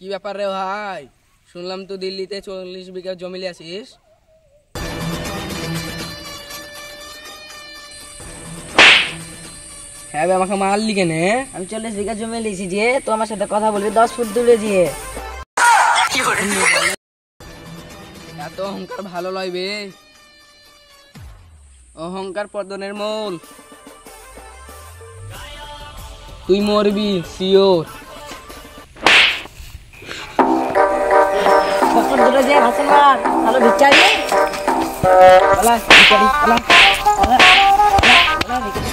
কি ব্যাপার রে ভাই? শুনলাম তো দিল্লিতে 40 বিঘা জমি লিয়েছিস। হ্যাঁ বে, আমাকে মারলি কেনে? আমি 40 বিঘা জমি লিয়েছি যে, তো আমার সাথে কথা বলবি 10 ফুট দূরে গিয়ে। এত অহংকার ভালো লয় বে। অহংকার পতনের মূল। তুই মরবি শিওর। 10 ফুট দূরে গিয়ে ভাষণ মার, ভালো ভিক্ষারি। পালা ভিক্ষারি, পালা পালা পালা ভিক্ষারি।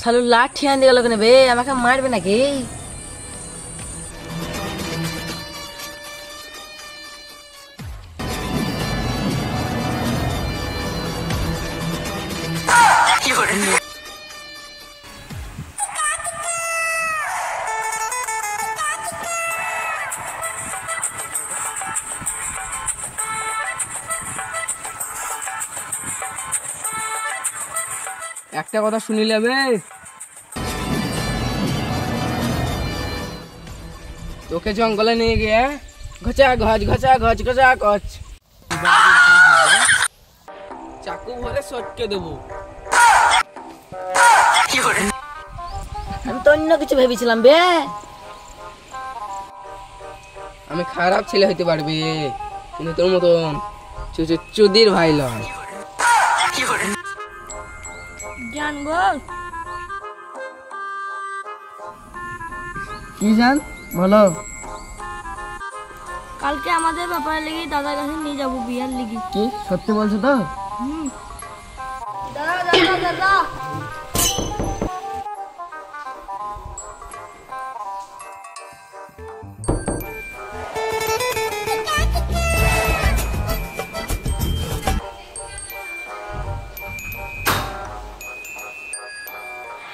শালু লাঠি আনতে গেল কেন বে? আমাকে মারবে নাকি? একটা কথা শুনিলে বে, তোকে জঙ্গলে নিয়ে গিয়ে ঘচা ঘচ ঘচা ঘচ ঘচা ঘচ চাকু ভরে সটকে দেবো। আমি তো অন্য কিছু ভেবেছিলাম বে। আমি খারাপ ছেলে হইতে পারবে, কিন্তু তোর মতন চুদির ভাই লয়। জানবো কি জান বলো? কালকে আমাদের ব্যাপারে লেগে দাদার কাছে নিয়ে যাবো বিয়ার লেগে। কি সত্যি বলছো তো? দাদা দাদা দাদা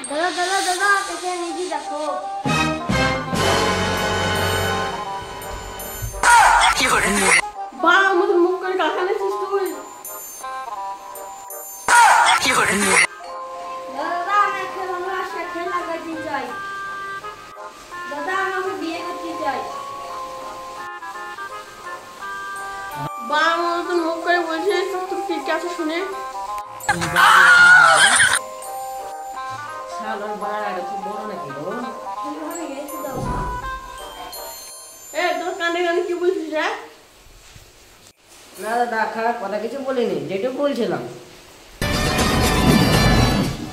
দাদা দাদা দাদা কাছে নিয়ে দেখো। বাড়ার মতো মুখ করে কাকা নিয়েছিস তুই? দাদা আমি খেলা লাগাইতে চাই। দাদা আমাকে বিয়ে করতে চাই। বাড়ার মতো মুখ করে বলছিস তুই ঠিক আছে শুনে? শালোর বাড়াটা খুব বড় নাকি গো? এ তোর কানে কানে কি বলছিস রে? না দাদা খারাপ কথা কিছু বলিনি, যেটুকু বলছিলাম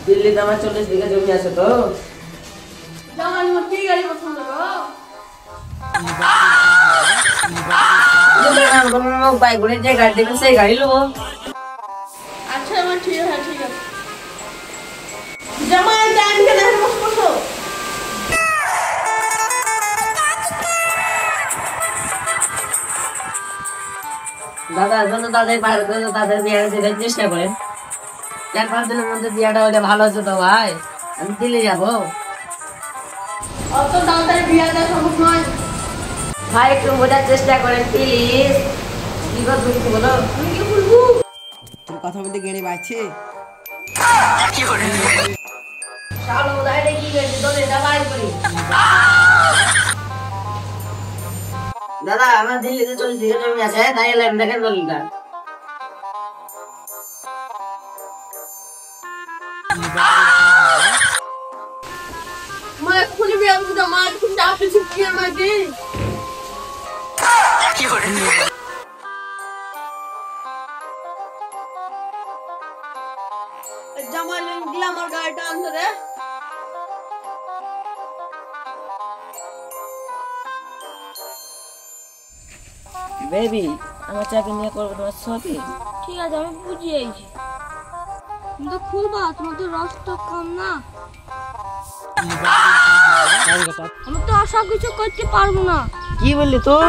দিল্লিতে আমার 40 বিঘা জমি আছে তো। জামাই মোর কি গাড়ি পছন্দ করো? বাইক ঘুরে যে গাড়ি দেবেন সেই গাড়ি নেবো। আচ্ছা আমার ঠিক আছে ঠিক আছে। জামাই টাইম কে দেখে বসো। দাদা যত তাদের পারে তত তাদের বিয়েটা দেওয়ার চেষ্টা করেন। 4-5 দিনের মধ্যে বিয়েটা হলে ভালো হতো তো ভাই। আমি দিল্লি যাবো অত তাড়াতাড়ি বিয়ে দেওয়া সম্ভব নয়। ভাই, একটু বোঝার চেষ্টা করেন প্লিজ। কি কথা বলছি বলো? আমি কি বলবো? তোর কথা বলতে গেড়ে বাড়ছে। শালো দাইরে কি গেছে তোরে এটা বাইর করি। দাদা আমার দিল্লিতে 40 বিঘা জমি আছে, তাই এলাম দেখেন দলিলটা। मैं खुद भी आपको दामाद को चाप से चिपकी है मैं दी जमाल ग्लैमर गाइड आंसर है বেবি আমার চাকরি নিয়ে করবো তোমার সাথে। ठीक है আমি বুঝি আইছি কিন্তু খুলবা তোমার তো রস তো কম না আমি তো আশা কিছু করতে পারবো না। কি বললি তুই?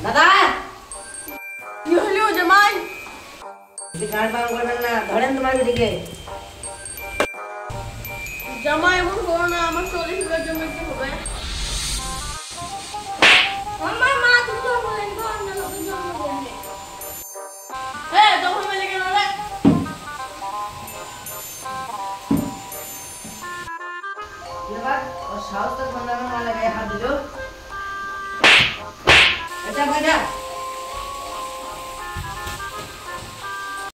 দাদা কি হলো জামাই? গান পান করবেন না, ধরেন তোমার দিকে। জামাই এমন করো না, আমার 40 কিলো জমি কি হবে? আমার মা তুমি তো বলেন তো অন্য নতুন জন্ম দেবে। তখন মেলে কেন রে? এবার ওর সাহস তো